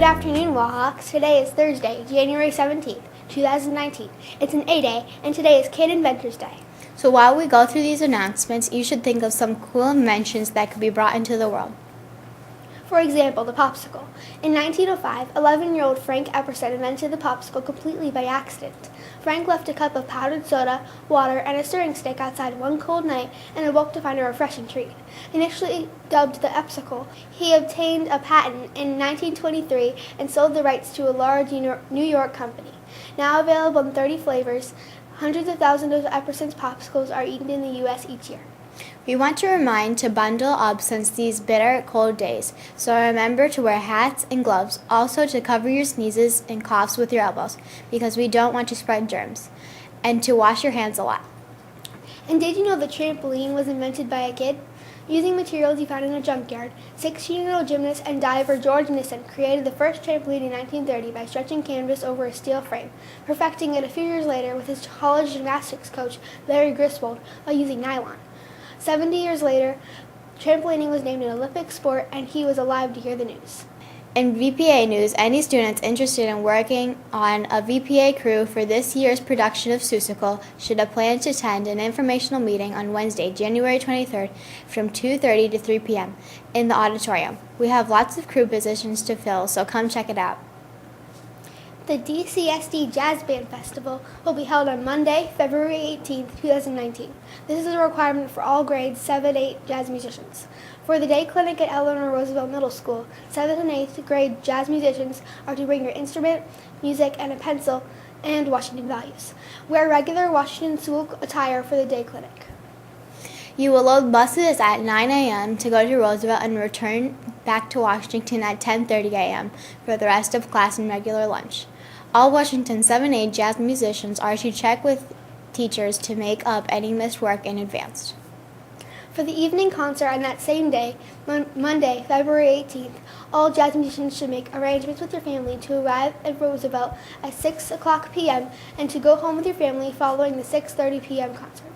Good afternoon, Wahawks. Today is Thursday, January 17th, 2019. It's an A-Day, and today is Kid Inventors Day. So while we go through these announcements, you should think of some cool inventions that could be brought into the world. For example, the popsicle. In 1905, 11-year-old Frank Epperson invented the popsicle completely by accident. Frank left a cup of powdered soda, water, and a stirring stick outside one cold night and awoke to find a refreshing treat. Initially dubbed the Epsicle, he obtained a patent in 1923 and sold the rights to a large New York company. Now available in 30 flavors, hundreds of thousands of Epperson's popsicles are eaten in the U.S. each year. We want to remind to bundle up since these bitter cold days, so remember to wear hats and gloves, also to cover your sneezes and coughs with your elbows, because we don't want to spread germs, and to wash your hands a lot. And did you know the trampoline was invented by a kid? Using materials he found in a junkyard, 16-year-old gymnast and diver George Nissen created the first trampoline in 1930 by stretching canvas over a steel frame, perfecting it a few years later with his college gymnastics coach, Larry Griswold, by using nylon. 70 years later, trampolining was named an Olympic sport, and he was alive to hear the news. In VPA news, any students interested in working on a VPA crew for this year's production of Seussical should plan to attend an informational meeting on Wednesday, January 23rd from 2:30 to 3 p.m. in the auditorium. We have lots of crew positions to fill, so come check it out. The DCSD Jazz Band Festival will be held on Monday, February 18, 2019. This is a requirement for all grades 7-8 jazz musicians. For the day clinic at Eleanor Roosevelt Middle School, 7th and 8th grade jazz musicians are to bring your instrument, music, and a pencil and Washington values. Wear regular Washington school attire for the day clinic. You will load buses at 9 a.m. to go to Roosevelt and return back to Washington at 10:30 a.m. for the rest of class and regular lunch. All Washington 7-8 jazz musicians are to check with teachers to make up any missed work in advance. For the evening concert on that same day, Monday, February 18th, all jazz musicians should make arrangements with their family to arrive at Roosevelt at 6 o'clock p.m. and to go home with your family following the 6:30 p.m. concert.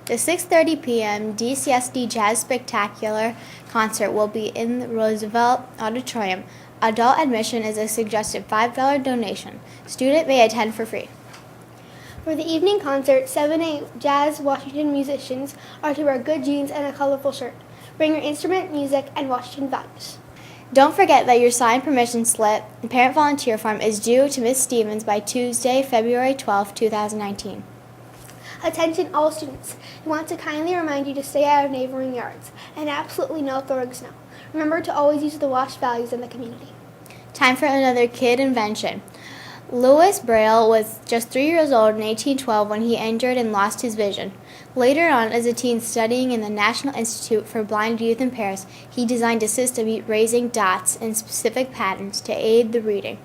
The 6:30 p.m. DCSD Jazz Spectacular concert will be in the Roosevelt Auditorium. Adult admission is a suggested $5 donation. Student may attend for free. For the evening concert, 7-8 jazz Washington musicians are to wear good jeans and a colorful shirt. Bring your instrument, music, and Washington values. Don't forget that your signed permission slip and parent volunteer form is due to Ms. Stevens by Tuesday, February 12, 2019. Attention all students. We want to kindly remind you to stay out of neighboring yards and absolutely no throwing snow. Remember to always use the WASH values in the community. Time for another kid invention. Louis Braille was just 3 years old in 1812 when he injured and lost his vision. Later on, as a teen studying in the National Institute for Blind Youth in Paris, he designed a system raising dots in specific patterns to aid the reading.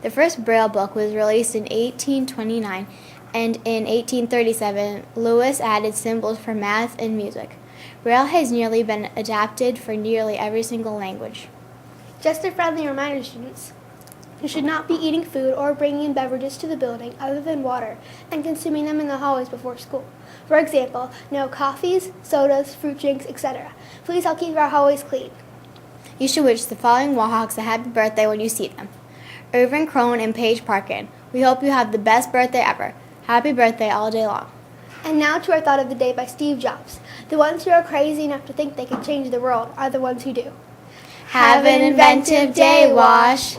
The first Braille book was released in 1829, and in 1837, Louis added symbols for math and music. Braille has nearly been adapted for nearly every single language. Just a friendly reminder, students. You should not be eating food or bringing in beverages to the building other than water and consuming them in the hallways before school. For example, no coffees, sodas, fruit drinks, etc. Please help keep our hallways clean. You should wish the following Wahawks a happy birthday when you see them. Irvin Crone and Paige Parkin. We hope you have the best birthday ever. Happy birthday all day long. And now to our thought of the day by Steve Jobs. The ones who are crazy enough to think they can change the world are the ones who do. Have an inventive day, Wash.